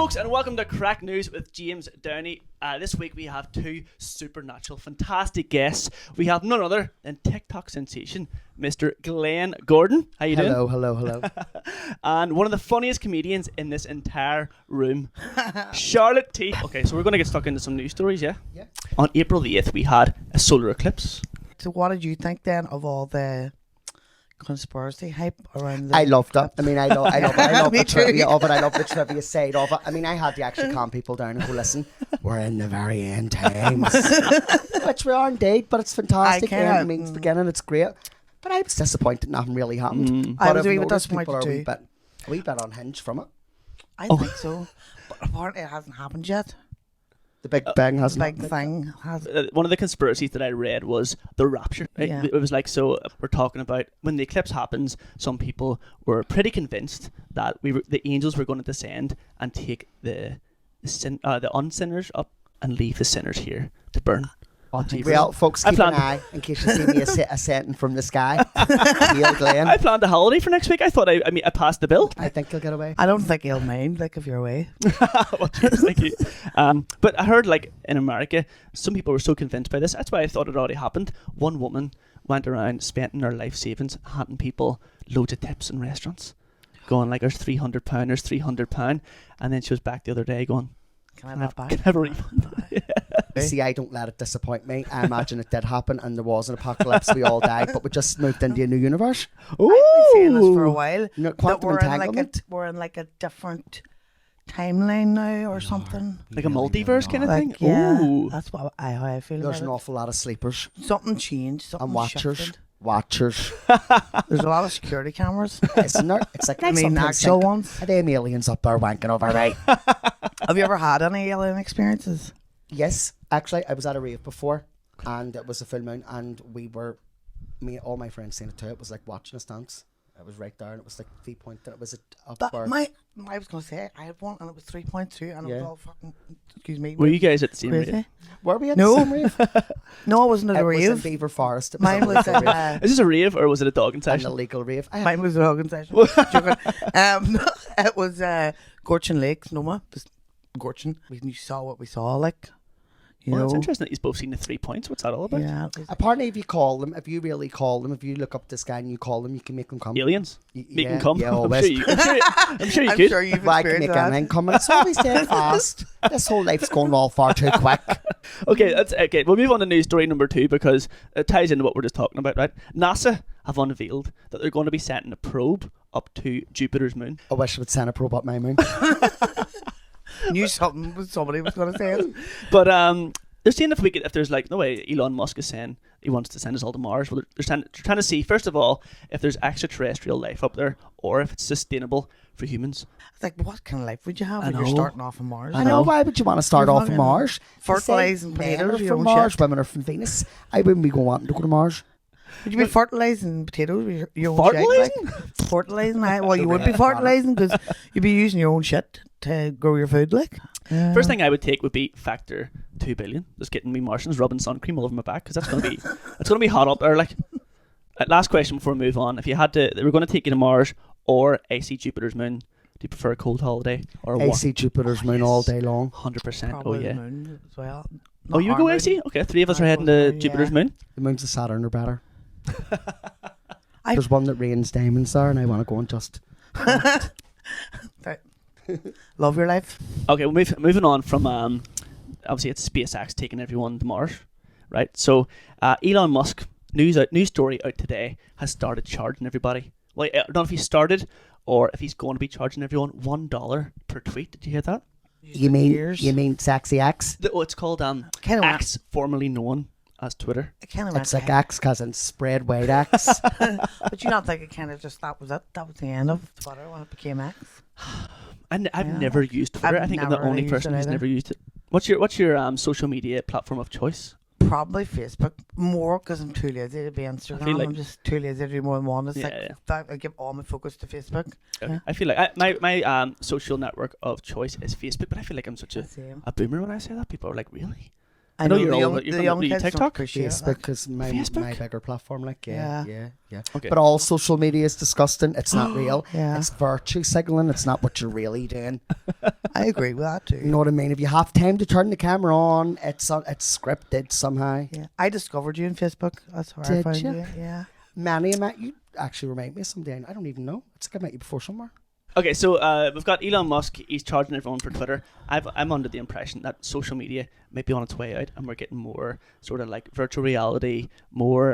folks, and welcome to Craic News with James Downey. This week we have two supernatural, fantastic guests. We have none other than TikTok sensation, Mr. Glenn Gordon. How you doing? Hello. And one of the funniest comedians in this entire room, Charlotte T. Okay, so we're going to get stuck into some news stories, yeah? Yeah. On April the 8th, we had a solar eclipse. So what did you think then of all the conspiracy hype around the... I loved it. I love Me the too. trivia of it. I love the trivia side of it. I mean, I had to actually calm people down and go, listen, we're in the very end times. Which we are indeed, but it's fantastic. It means beginning, it's great. But I was disappointed nothing really happened. I But was I've a wee bit noticed people disappointed are too. a wee bit unhinged from it. I think so. But apparently it hasn't happened yet. The Big Bang The hasn't big happened. thing has... One of the conspiracies that I read was the Rapture. Right? Yeah. It was like, so we're talking about when the eclipse happens, some people were pretty convinced that the angels were going to descend and take the unsinners up and leave the sinners here to burn. Well, folks, keep an eye in case you see me ascending from the sky. Neil Glenn. I planned a holiday for next week. I thought I passed the bill. I think you'll get away. I don't think he'll mind, like, if you're away. Well, cheers, thank you. But I heard, like, in America, some people were so convinced by this. That's why I thought it already happened. One woman went around spending her life savings, handing people loads of tips in restaurants, going like, there's £300, there's £300. And then she was back the other day going, Can I have that back? can I have a refund? See, I don't let it disappoint me. I imagine it did happen and there was an apocalypse. We all died, but we just moved into a new universe. I've been saying this for a while. You know, That quantum we're in entanglement. we're in like a different timeline now or something. Like a multiverse kind of thing? Like, yeah, Ooh. that's what how I feel There's about an awful lot of sleepers it. Something changed. Something and watchers. shifted. Watchers. There's a lot of security cameras. Isn't there? It's like I mean, sometimes actual think, ones. are them aliens up there wanking over me? Have you ever had any alien experiences? Yes, actually, I was at a rave before, and it was a full moon, and all my friends seen it too. It was like watching a dance. It was right there, and it was like 3 point. It was up where. I was gonna say I had one, and it was 3.2, and it was Yeah. all fucking. Excuse me. Were you guys at the same crazy? rate? Were we at No. the same rave? No, it wasn't at It a was in rave. Beaver Forest. It Mine a was legal rave. Is this a rave or was it a dogging An session? illegal rave. Mine was the Hogan session. Joking. It was Gorchin Lake, Sonoma. Just Gorchin. We saw what we saw, like. You Well, know. it's interesting that you've both seen the 3 points. What's that all about? Yeah. it was- Apparently, if you call them, if you really call them, if you look up this guy and you call them, you can make them come. Aliens? Make them come? Yeah, I'm always. sure you could. I'm sure you've Well, I can experienced make that. anything come. And it's always dead fast. This whole life's going all far too quick. Okay, that's okay. We'll move on to news story number 2 because it ties into what we're just talking about, right? NASA have unveiled that they're going to be sending a probe up to Jupiter's moon. I wish I would send a probe up my moon. Knew somebody was going to say it. But they're seeing if there's like, no way Elon Musk is saying he wants to send us all to Mars. Well, they're trying to see, first of all, if there's extraterrestrial life up there or if it's sustainable for humans. It's like, what kind of life would you have I when you're know. starting off on Mars? I know. Why would you want to start You're off on fucking Mars? fertilising They say men potatoes, are your from own Mars, shit. women are from Venus. I wouldn't be wanting to go to Mars. Would you be fertilising potatoes with your own shit? Fertilising? Like? Fertilising? Well, you would be fertilising because you'd be using your own shit to grow your food, like. First thing I would take would be factor 2 billion. Just getting me Martians rubbing sun cream all over my back because that's gonna be hot up there. Like, last question before we move on: if you had to, they were going to take you to Mars or AC Jupiter's moon. Do you prefer a cold holiday or a warm? AC Jupiter's moon all day long. 100%. Probably Oh yeah. the moon as well. Oh, you go AC? Okay, 3 of us are heading to Jupiter's moon. The moons of Saturn are better. I- There's one that rains diamonds there, and I want to go and just. Love your life. Okay, well, moving on from obviously it's SpaceX taking everyone to Mars, right? So Elon Musk news story out today has started charging everybody. Well, I don't know if he started or if he's going to be charging everyone $1 per tweet. Did you hear that? You mean Sexy X? It's called Kinda X, formerly known as Twitter. I kind of It's like X cousin spread white X. But you not think it kind of just that was it? That was the end of Twitter when it became X. I've Yeah. never used Twitter. I've I think I'm the never only used person it who's either. never used it. What's your social media platform of choice? Probably Facebook more because I'm too lazy to be Instagram. like- I'm just too lazy to do more than one. It's Yeah, like yeah. that, I give all my focus to Facebook. Okay. Yeah. I feel like my social network of choice is Facebook, but I feel like I'm such Same. a boomer when I say that. People are like, really? I know know you're the all young, about- you're the gonna young be kids don't TikTok? appreciate it, Facebook like. is my Facebook? bigger platform. Like, yeah. Okay. But all social media is disgusting. It's not real. Yeah. It's virtue signaling. It's not what you're really doing. I agree with that too. You know what I mean? If you have time to turn the camera on, it's scripted somehow. Yeah, I discovered you on Facebook. That's how I Did found you? you. Yeah. Manny, I met you. Actually, remind me of someday. I don't even know. It's like I met you before somewhere. Okay, so we've got Elon Musk. He's charging everyone for Twitter. I'm under the impression that social media might be on its way out, and we're getting more sort of like virtual reality, more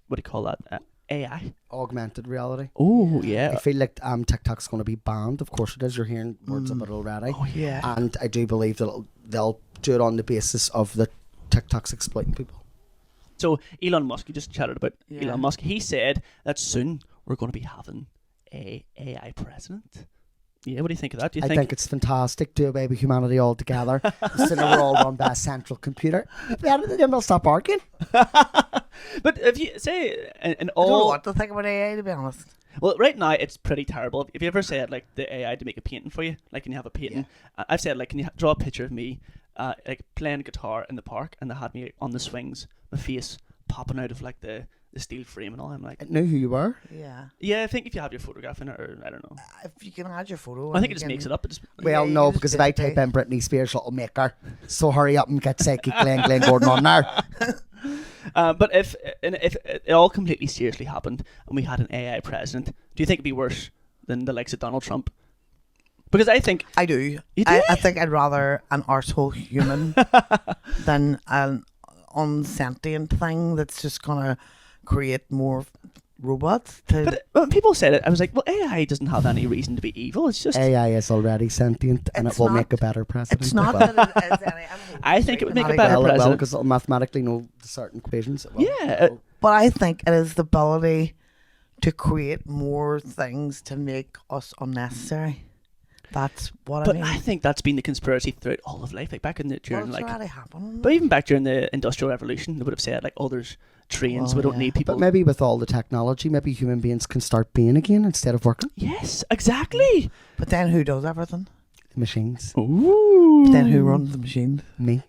what do you call that? AI. Augmented reality. Oh I yeah. feel like TikTok's going to be banned. Of course it is. You're hearing words of it already. Oh yeah. And I do believe that they'll do it on the basis of the TikTok's exploiting people. So Elon Musk, you just chatted about Yeah. Elon Musk. He said that soon we're going to be having a AI president. Yeah, what do you think of that? Do you I think it's fantastic. Do away with humanity altogether. Sooner we're all run by a central computer. Then we'll stop arguing. But if you say in I don't know all, what to think about AI, to be honest. well, right now it's pretty terrible. If you ever said like the AI to make a painting for you, like can you have a painting? I've said like can you draw a picture of me, like playing guitar in the park, and they had me on the swings, my face popping out of like the steel frame and all. I'm like, I knew who you were. Yeah. yeah, I think if you have your photograph in it, or I don't know. If you can add your photo. I think it just makes it up. It just, Well, you no, just because if I type in Britney Spears, it'll make her. So hurry up and get Psychic Glenn Gordon on there. but if it all completely seriously happened and we had an AI president, do you think it'd be worse than the likes of Donald Trump? Because I think I do. You I do? think I'd rather an arsehole human than an unsentient thing that's just gonna create more robots. But when people said it, I was like, well, AI doesn't have any reason to be evil. It's just AI is already sentient and It's it will not- make a better president. It's not Well, that it is any. I think it would make a Not better well, it will, president. because it'll mathematically know certain equations. It will. Yeah, But I think it is the ability to create more things to make us unnecessary. That's what but I mean. I think that's been the conspiracy throughout all of life. Like back in the during Well, it's like, already happened. but even back during the Industrial Revolution, they would have said like, oh, there's trains. Well, we don't yeah. need people. But maybe with all the technology, maybe human beings can start being again instead of working. Yes, exactly. But then who does everything? Machines. Ooh. Then who runs the machine? Me.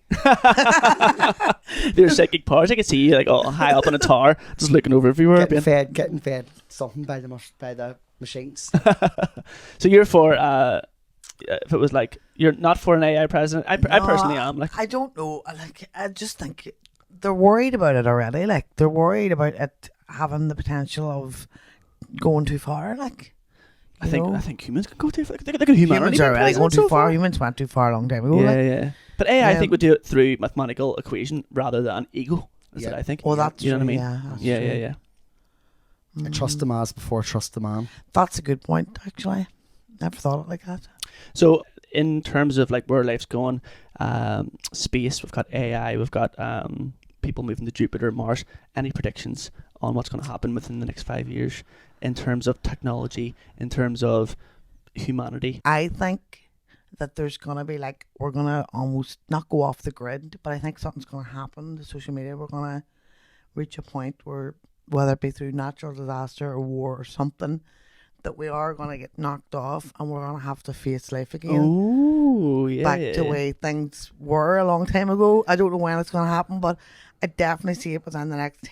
Their psychic powers. I could see you like all high up on a tower, just looking over everywhere. Getting fed something by the machines. So you're for if it was like you're not for an AI president. I No, personally am. Like I don't know. I just think they're worried about it already. Like they're worried about it having the potential of going too far. Like I you think know? I think humans could go too far. They could humanity humans are already going too so far. Humans went too far a long time ago. Yeah, like. yeah. But AI, I Yeah. think would do it through mathematical equation rather than ego. That's what Yeah. I think. Well, that's you know what I true, mean. Yeah, that's Yeah, true. yeah, yeah. I trust the Maz before I trust the man. That's a good point. Actually, never thought of it like that. So in terms of like where life's going, space, we've got AI, we've got people moving to Jupiter, Mars. Any predictions on what's going to happen within the next 5 years in terms of technology, in terms of humanity? I think that there's gonna be like we're gonna almost not go off the grid, but I think something's gonna happen to social media. We're gonna reach a point where, whether it be through natural disaster or war or something, that we are gonna get knocked off and we're gonna have to face life again. Oh, yeah. Back to the way things were a long time ago. I don't know when it's gonna happen, but I definitely see it within the next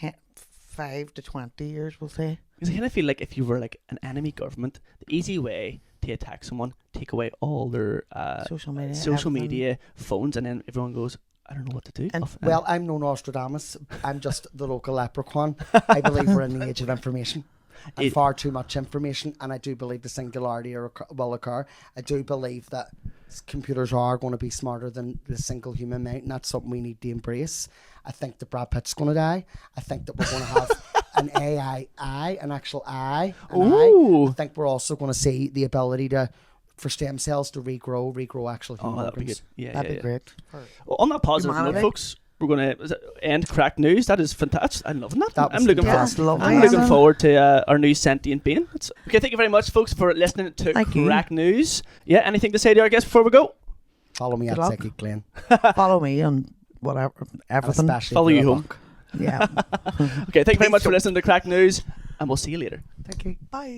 5 to 20 years, we'll say. Because I kind of feel like if you were like an enemy government, the easy way to attack someone, take away all their Social media. social everything. media, phones, and then everyone goes, I don't know what to do. And- Well, I'm no Nostradamus. I'm just the local leprechaun. I believe we're in the age of information. And It- far too much information, and I do believe the singularity will occur. I do believe that computers are going to be smarter than the single human mind, and that's something we need to embrace. I think that Brad Pitt's going to die. I think that we're going to have an AI eye, an actual eye. Ooh. I think we're also going to see the ability for stem cells to regrow actual human Oh, that'd be good. organs. Yeah, That'd yeah, be yeah. great. Well, on that positive note, Humanity. folks, we're going to end Craic News. That is fantastic. I'm loving that. That was I'm looking fantastic. forward. lovely. I'm looking forward to our new sentient being. Okay, thank you very much, folks, for listening to Thank you. Craic News. Yeah, anything to say to our guests before we go? Follow me Good at luck. Psychic Glenn. Follow me on whatever, everything. Especially Follow for you the home. book. Yeah. Okay, thank you very Please much for don't- listening to Craic News, and we'll see you later. Thank you. Bye.